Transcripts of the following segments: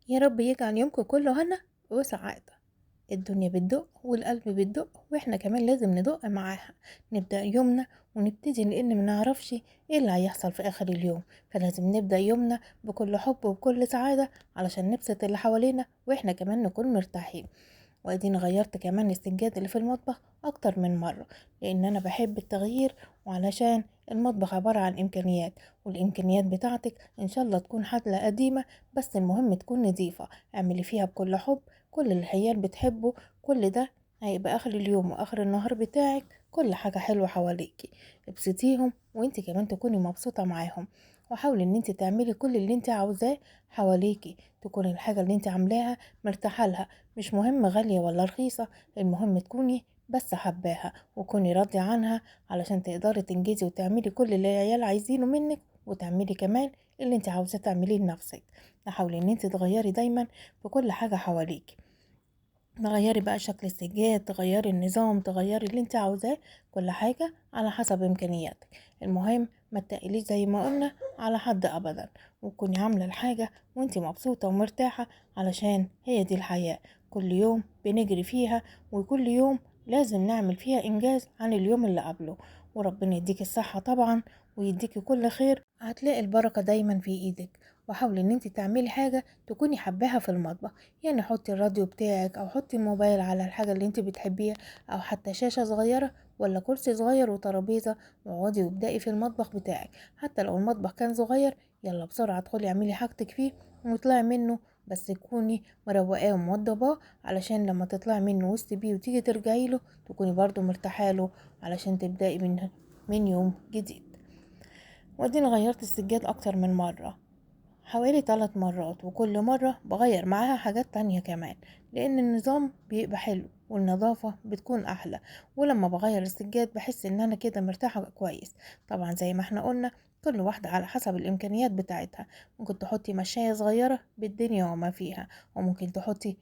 يا رب يجعل يومكم كله هنا وسعادة. الدنيا بتدق والقلب بتدق واحنا كمان لازم ندق معاها. نبدأ يومنا ونبتدي لأن منعرفش ايه اللي هيحصل في آخر اليوم، فلازم نبدأ يومنا بكل حب وبكل سعادة علشان نبسط اللي حوالينا واحنا كمان نكون مرتاحين. واديني غيرت كمان السجاد اللي في المطبخ اكتر من مرة، لان انا بحب التغيير، وعلشان المطبخ عبارة عن امكانيات، والامكانيات بتاعتك ان شاء الله تكون حاجة قديمة بس المهم تكون نظيفة. اعملي فيها بكل حب، كل اللي العيال بتحبه، كل ده هيبقى اخر اليوم واخر النهار بتاعك كل حاجة حلوة حواليكي. ابسطيهم وانت كمان تكوني مبسوطة معاهم، وحاولي ان انت تعملي كل اللي انت عاوزاه حواليكي، تكون الحاجة اللي انت عاملاها مرتاحة لها. مش مهم غالية ولا رخيصة، المهم تكوني بس حباها وكوني راضية عنها علشان تقدري تنجزي وتعملي كل اللي العيال عايزينه منك، وتعملي كمان اللي انت عاوزة تعمليه لنفسك. تحاولي ان انت تغيري دايما في كل حاجة حواليك، تغيري بقى شكل السجاد، تغيري النظام، تغيري اللي انت عاوزاه، كل حاجة على حسب امكانياتك. المهم ما تقليش زي ما قلنا على حد ابدا، وتكوني عاملة الحاجة وانت مبسوطة ومرتاحة، علشان هي دي الحياة. كل يوم بنجري فيها، وكل يوم لازم نعمل فيها انجاز عن اليوم اللي قبله. وربنا يديك الصحة طبعا ويديكي كل خير، هتلاقي البركة دايما في ايدك. وحاولي ان انت تعملي حاجة تكوني حباها في المطبخ، يعني حطي الراديو بتاعك او حطي الموبايل على الحاجة اللي انت بتحبيها، او حتى شاشة صغيرة ولا كرسي صغير وترابيزة، واقعدي وابدأي في المطبخ بتاعك. حتى لو المطبخ كان صغير يلا بسرعة ادخلي اعملي حاجتك فيه واطلعي منه، بس تكوني مروقاه وموضباه علشان لما تطلعي منه وتسيبيه وتيجي ترجعي له تكوني برضو مرتاحه له، علشان تبدأي من يوم جديد. واديني غيرت السجاد اكتر من مرة، حوالي 3 مرات، وكل مرة بغير معاها حاجات تانية كمان، لأن النظام بيبقى حلو والنظافة بتكون أحلى. ولما بغير السجاد بحس إن أنا كده مرتاحة كويس. طبعا زي ما احنا قلنا كل واحدة على حسب الإمكانيات بتاعتها، ممكن تحطي مشاية صغيرة بالدنيا وما فيها، وممكن تحطي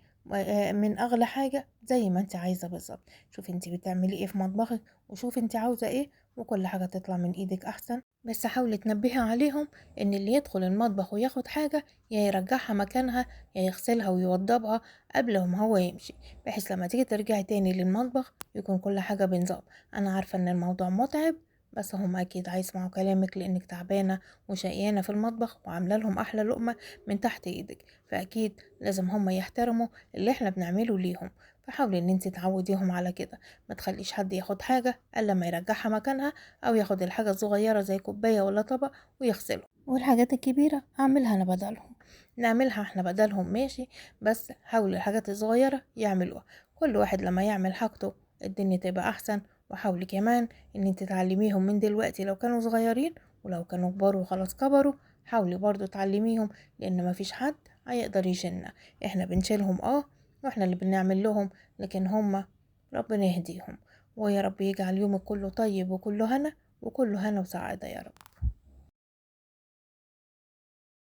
من أغلى حاجة زي ما انت عايزة بالظبط. شوفي انت بتعملي ايه في مطبخك، وشوفي انت عاوزة ايه، وكل حاجة تطلع من ايدك أحسن. بس حاولي تنبهي عليهم ان اللي يدخل المطبخ وياخد حاجة يا يرجعها مكانها يا يغسلها ويوضبها قبل ما هو يمشي، بحيث لما تيجي ترجعي تاني للمطبخ يكون كل حاجة بنظام. انا عارفة ان الموضوع متعب، بس هم اكيد هيسمعوا كلامك لانك تعبانة وشقيانة في المطبخ وعاملة لهم احلى لقمة من تحت ايدك، فاكيد لازم هم يحترموا اللي احنا بنعمله ليهم. فحاولي ان انت تعوديهم على كده، ما تخليش حد ياخد حاجة الا ما يرجعها مكانها، او ياخد الحاجة الصغيرة زي كوباية ولا طبق ويغسله، والحاجات الكبيرة اعملها انا بدلهم. نعملها احنا بدلهم ماشي، بس حاولوا الحاجات الصغيرة يعملوها. كل واحد لما يعمل حاجته الدنيا تبقى احسن. وحاولي كمان ان انت تعلميهم من دلوقتي لو كانوا صغيرين، ولو كانوا كبار وخلاص كبروا حاولي برضو تعلميهم، لان مفيش حد هيقدر يشيلنا. احنا بنشيلهم واحنا اللي بنعمل لهم، لكن هما ربنا يهديهم. ويا رب يجعل يومك كله طيب وكله هنا وكله هنا وسعادة يا رب.